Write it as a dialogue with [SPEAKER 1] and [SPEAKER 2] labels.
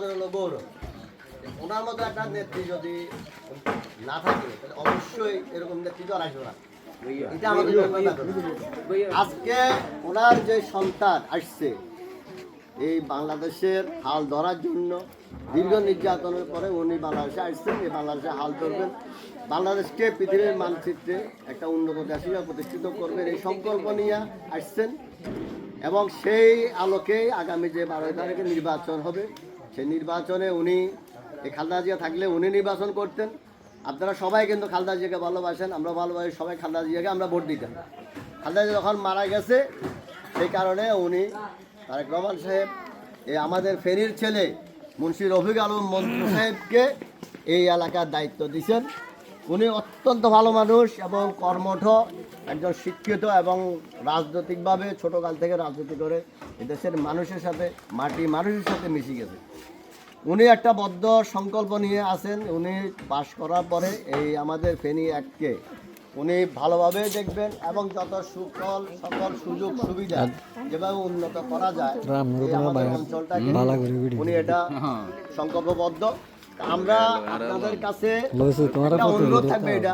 [SPEAKER 1] হলো গৌরব। ওনার মতো একটা নেত্রী যদি না থাকে তাহলে অবশ্যই এরকম নেতৃত্ব আর আসবে না। এটা আমাদের জন্য ব্যাপার। আজকে ওনার যে সন্তান আসছে এই বাংলাদেশের হাল ধরার জন্য দীর্ঘ নির্যাতনের পরে উনি বাংলাদেশে আসছেন, এই বাংলাদেশে হাল ধরবেন, বাংলাদেশকে পৃথিবীর মানচিত্রে একটা উন্নত দেশ হিসেবে প্রতিষ্ঠিত করবেন এই সংকল্প নিয়ে আসছেন। এবং সেই আলোকেই আগামী যে 12 তারিখে নির্বাচন হবে সেই নির্বাচনে উনি এই খালেদা জিয়া থাকলে উনি নির্বাচন করতেন। আপনারা সবাই কিন্তু খালেদা জিয়াকে ভালোবাসেন, আমরা ভালোবাসি সবাই খালেদা জিয়াকে, আমরা ভোট দিতাম। খালেদা জিয়া যখন মারা গেছে সেই কারণে উনি তারেক রহমান সাহেব আমাদের ফেনীর ছেলে মুন্সি রফিক আলম মন্ত্রী সাহেবকে এই এলাকার দায়িত্ব দিয়েছেন। উনি অত্যন্ত ভালো মানুষ এবং কর্মঠ, একজন শিক্ষিত এবং রাজনৈতিকভাবে ছোটোকাল থেকে রাজনীতি করে এদেশের মানুষের সাথে মানুষের সাথে মিশে গেছে। উনি একটা বদ্ধ সংকল্প নিয়ে আছেন। উনি পাশ করার পরে এই আমাদের ফেনী এককে উনি ভালোভাবে দেখবেন এবং যত সকল সুযোগ সুবিধা যেভাবে উন্নত করা যায় আমাদের অঞ্চলটাকে উনি এটা সংকল্পবদ্ধ। আমরা আপনাদের কাছে একটা অনুরোধ থাকবে এটা